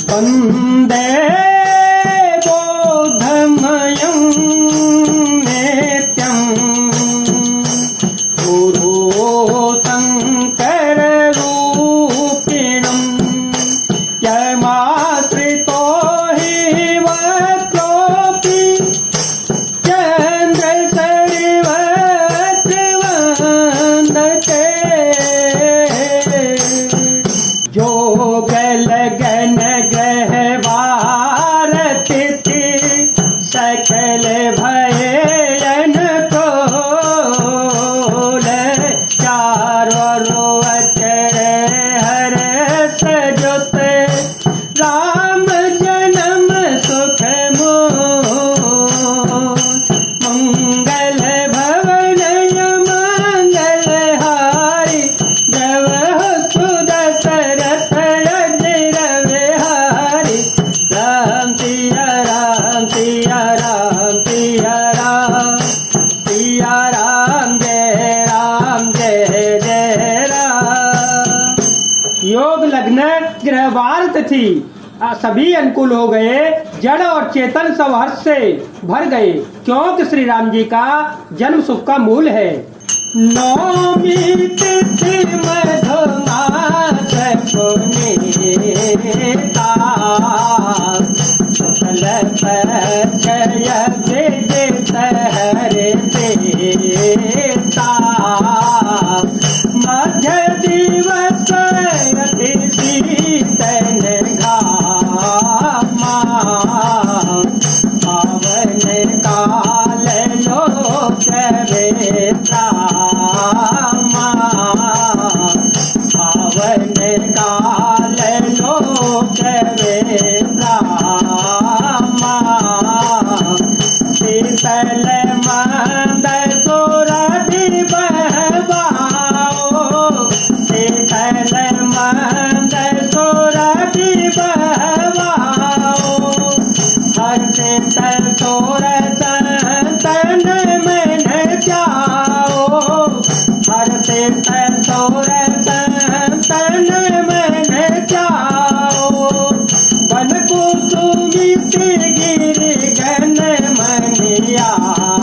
वन्दे बोधमयं नित्यं गुरु शङ्कररूपिणं यमाश्रितो हि वक्रोऽपि चन्द्रसरिवत्र वन्दते योगलगन ग्रहवारतिथि सकल भयन कोल चारो अचर हर्ष जुत राम जन्म सुख मंगल भवन मंगल हारी द्रव सुदशरथ अजर विहारी राम सिया राम सिया राम सिया राम सिया राम जय जय राम। योग लग्न ग्रहवार तिथि सभी अनुकूल हो गए। जड़ और चेतन सब हर्ष से भर गए, क्योंकि श्री राम जी का जन्म सुख का मूल है। नौमी तिथि मधुमास पुनीता सकल पक्षय विदित हरिता मध्य दिवस अति शीतल घामा पावन काल लोक विश्रामा पावन काल लोक विश्रामा शीतल मंद सुरभि बहवाओ शीतल मंद सुरभि बहवाओ हर्षित सोर संतन मन जाओ हर्षित सोर संतन मन जाओ वन कुसुमित गिरि गण मनियारा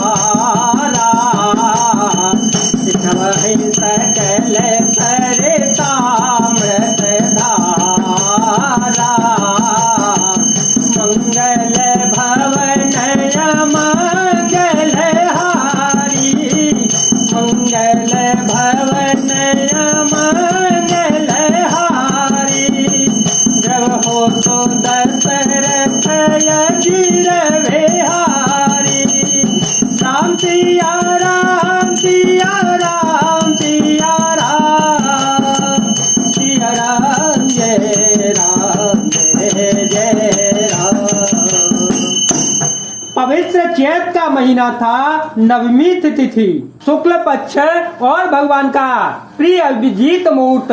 वही सकल सरितामृत धारा मंगल भवन मंगल हारी मंगल भवन मंगल हारी जब हो तो दशरथ अजिर विहारी राम सिया राम सिया राम सिया राम सिया राम जय राम। पवित्र चैत का महीना था, नवमी तिथि थी, शुक्ल पक्ष और भगवान का प्रिय अभिजीत मुहूर्त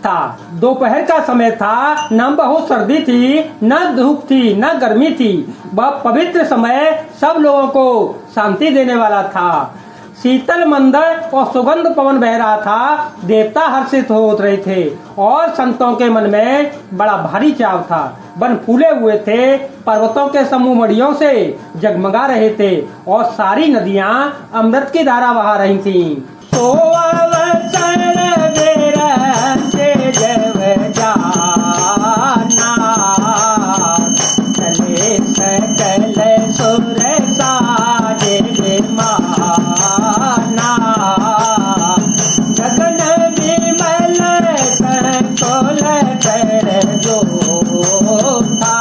था। दोपहर का समय था, न बहुत सर्दी थी, न धूप थी, न गर्मी थी। वह पवित्र समय सब लोगों को शांति देने वाला था। शीतल मंद और सुगंध पवन बह रहा था। देवता हर्षित हो रहे थे और संतों के मन में बड़ा भारी चाव था। वन फूले हुए थे, पर्वतों के समूह मड़ियों से जगमगा रहे थे और सारी नदियां अमृत की धारा बहा रही थीं। तो अवसर विरंचे जब जाना चले सकल सुर साजे विमाना गगन विमल संकुल कर जोता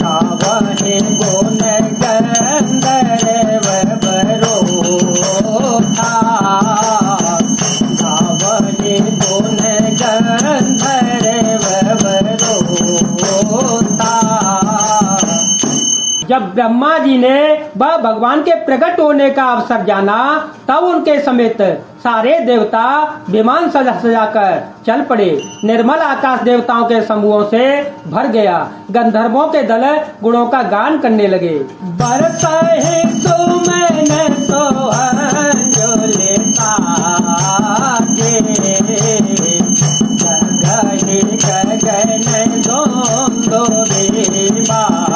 गावने गुण गंधर्व बरोता गावने गुण गंधर्व बरोता। जब ब्रह्मा जी ने वह भगवान के प्रकट होने का अवसर जाना, तब उनके समेत सारे देवता विमान सजा सजाकर चल पड़े। निर्मल आकाश देवताओं के समूहों से भर गया। गंधर्वों के दल गुणों का गान करने लगे। बरसाए सुमन सोहन जो लेता गगन दोंदो बेबाजे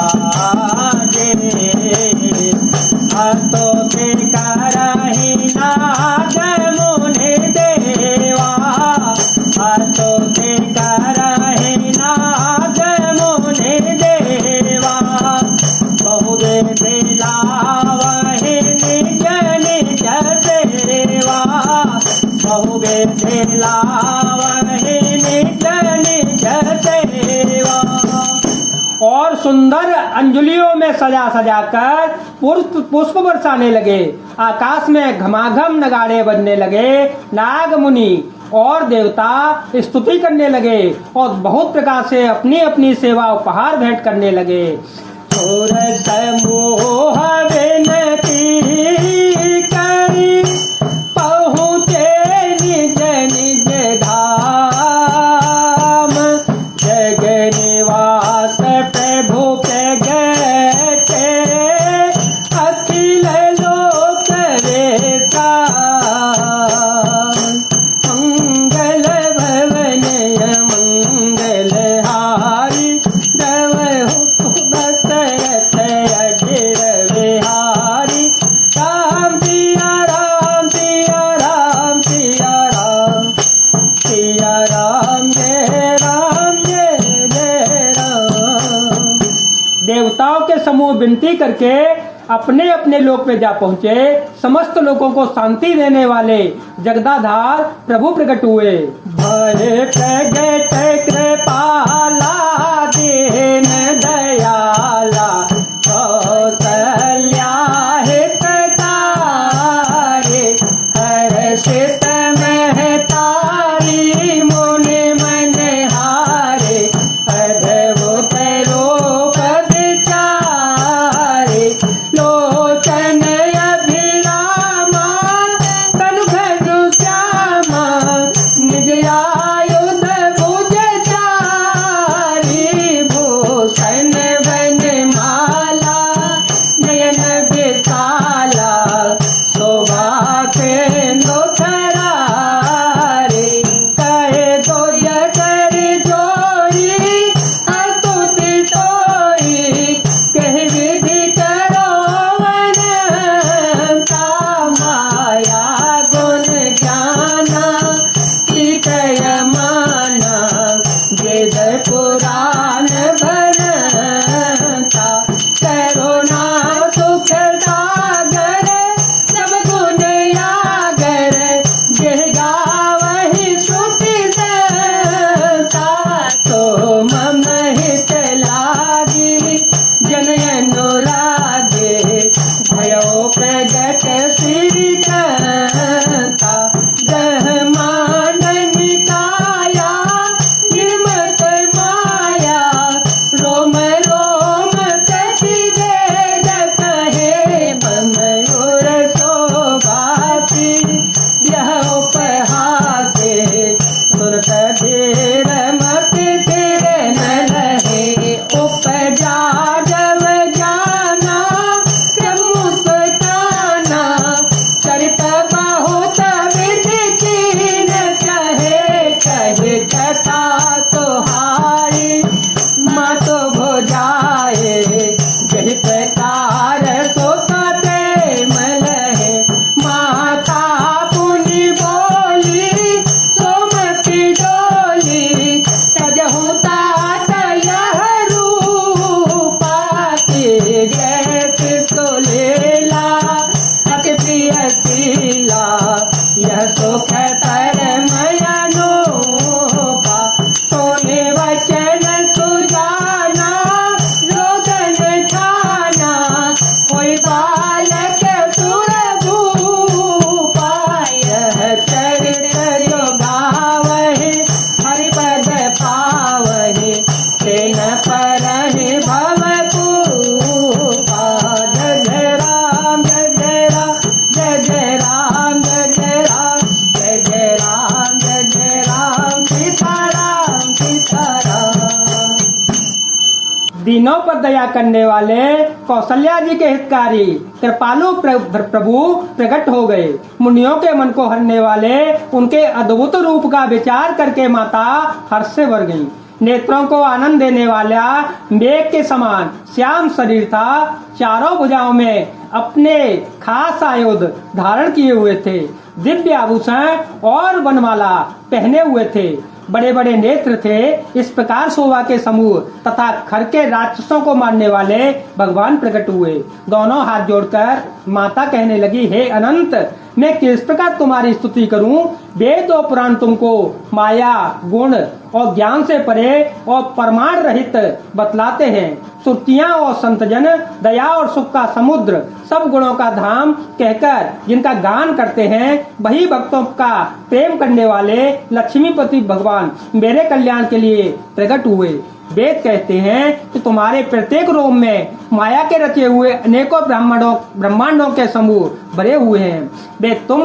हाथों पे करही नाग मुनि देवा हाथों पे करही नाग मुनि देवा बहुवे दिलावहि निज निज सेवा बहुवे दिलावहि निज निज सेवा। और सुंदर अंजलियों में सजा सजा कर पुष्प बरसाने लगे। आकाश में घमाघम नगाड़े बजने लगे। नाग मुनि और देवता स्तुति करने लगे और बहुत प्रकार से अपनी अपनी सेवा उपहार भेंट करने लगे। समूह विनती करी पहुँचे निज निज धाम जग निवास प्रभु पे गए अखिल लोक वेता मंगल भवन मंगल हारी दवहु बसरत अजर विहारी राम सिया राम सिया राम सिया राम सिया राम जय राम। देवताओं के समूह विनती करके अपने अपने लोक पे जा पहुंचे। समस्त लोगों को शांति देने वाले जगदाधार प्रभु प्रकट हुए। भय प्रगट कृपाला दीन दयाला कौशल्या हितकारी हर्षित महतारी मुनि मनहारे अद्भुत रूप विचारे लोचन अभिरामा तनु धनु श्यामा निज आयुध भुज चारी भूषण वन माला नयन विशाला शोभा से खरारे कहे तो जगर जोरी स्तुति तोरी कह विधि करो अनंता माया गुण ज्ञाना कीर्तय माना वेद पुराण भरता करुणा सुख सागर सब गुण यागर गिर गावहि श्रुति संता तो मम हित लागी जन अनुरागे भयो प्रगट श्रीकांता ब्रह्मांड निकाया निर्मत माया रोम रोम कति वेद कहे मयूर शोभासी यह उपहासे सुरत धीर मत धीर न रहे उपजा जब जाना क्रमुस्काना चरित बहुत विधि कीन कहे कहे कथा तुहारी माँ तो भुजाए जहि प्रकार तो प्रेम लहे माता पुनि बोली सोमति डोली तजहु तात यह रूपा के ग्रह तो लीला अति प्रिय शीला यह सुख तर मयनोपा सोने वचन सुजाना रोदन ठाना कोई बालक सुर भूपा यह चरित जो गावहि हरिपद पावहि तेन परहि भव पूपा जय जय राम जय जय राम जय जय राम जय जय राम जय जय राम जय जय राम सीताराम सीताराम। दीनों पर दया करने वाले कौशल्या जी के हितकारी कृपालु प्रभु प्रकट हो गए। मुनियों के मन को हरने वाले उनके अद्भुत रूप का विचार करके माता हर्ष से भर गई। नेत्रों को आनंद देने वाला मेघ के समान श्याम शरीर था। चारों भुजाओं में अपने खास आयुध धारण किए हुए थे। दिव्य आभूषण और वनमाला पहने हुए थे। बड़े बड़े नेत्र थे। इस प्रकार शोभा के समूह तथा खर के राक्षसों को मारने वाले भगवान प्रकट हुए। दोनों हाथ जोड़कर माता कहने लगी, हे अनंत, मैं किस प्रकार तुम्हारी स्तुति करूं? वेद और पुराण तुमको माया, गुण और ज्ञान से परे और प्रमाण रहित बतलाते हैं। श्रुतियां और संतजन दया और सुख का समुद्र, सब गुणों का धाम कहकर जिनका गान करते हैं, वही भक्तों का प्रेम करने वाले लक्ष्मीपति भगवान मेरे कल्याण के लिए प्रकट हुए। वेद कहते हैं कि तुम्हारे प्रत्येक रोम में माया के रचे हुए अनेकों ब्रह्मांडों के समूह भरे हुए हैं। वे तुम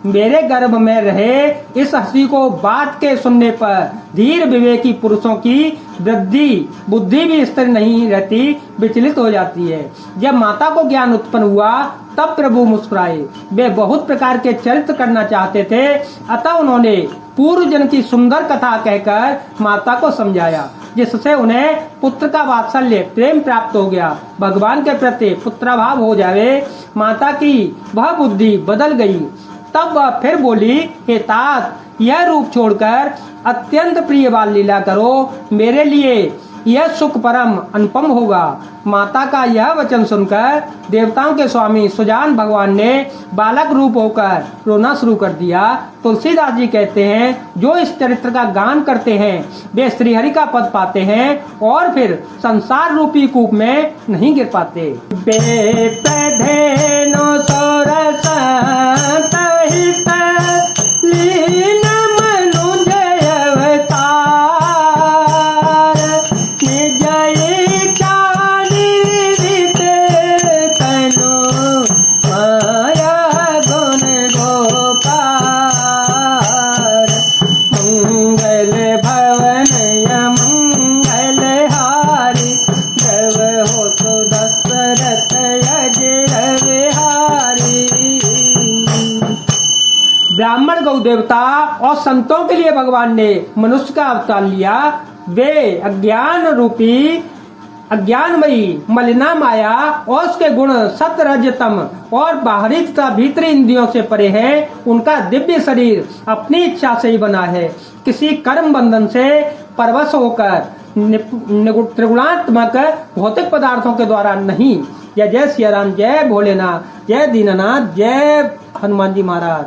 मेरे गर्भ में रहे इस हंसी को बात के सुनने पर धीर विवेकी पुरुषों की वृद्धि बुद्धि भी स्थिर नहीं रहती, विचलित हो जाती है। जब माता को ज्ञान उत्पन्न हुआ तब प्रभु मुस्कुराए। वे बहुत प्रकार के चरित्र करना चाहते थे, अतः उन्होंने पूर्व जन्म की सुंदर कथा कहकर माता को समझाया, जिससे उन्हें पुत्र का वात्सल्य प्रेम प्राप्त हो गया। भगवान के प्रति पुत्राभाव हो जावे। माता की वह बुद्धि बदल गई। तब वह फिर बोली, हे तात, यह रूप छोड़कर अत्यंत प्रिय बाल लीला करो, मेरे लिए यह सुख परम अनुपम होगा। माता का यह वचन सुनकर देवताओं के स्वामी सुजान भगवान ने बालक रूप होकर रोना शुरू कर दिया। तुलसीदास जी कहते हैं, जो इस चरित्र का गान करते हैं वे श्रीहरि का पद पाते हैं और फिर संसार रूपी कूप में नहीं गिर पाते। ब्राह्मण गौ देवता और संतों के लिए भगवान ने मनुष्य का अवतार लिया। वे अज्ञानमयी मलिना माया और उसके गुण सत्य रजतम और बाहरी तथा भीतरी इंद्रियों से परे हैं। उनका दिव्य शरीर अपनी इच्छा से ही बना है, किसी कर्म बंधन से परवश होकर त्रिगुणात्मक भौतिक पदार्थों के द्वारा नहीं। जय जय सिया राम, जय भोलेनाथ, जय दीनानाथ, जय हनुमान जी महाराज।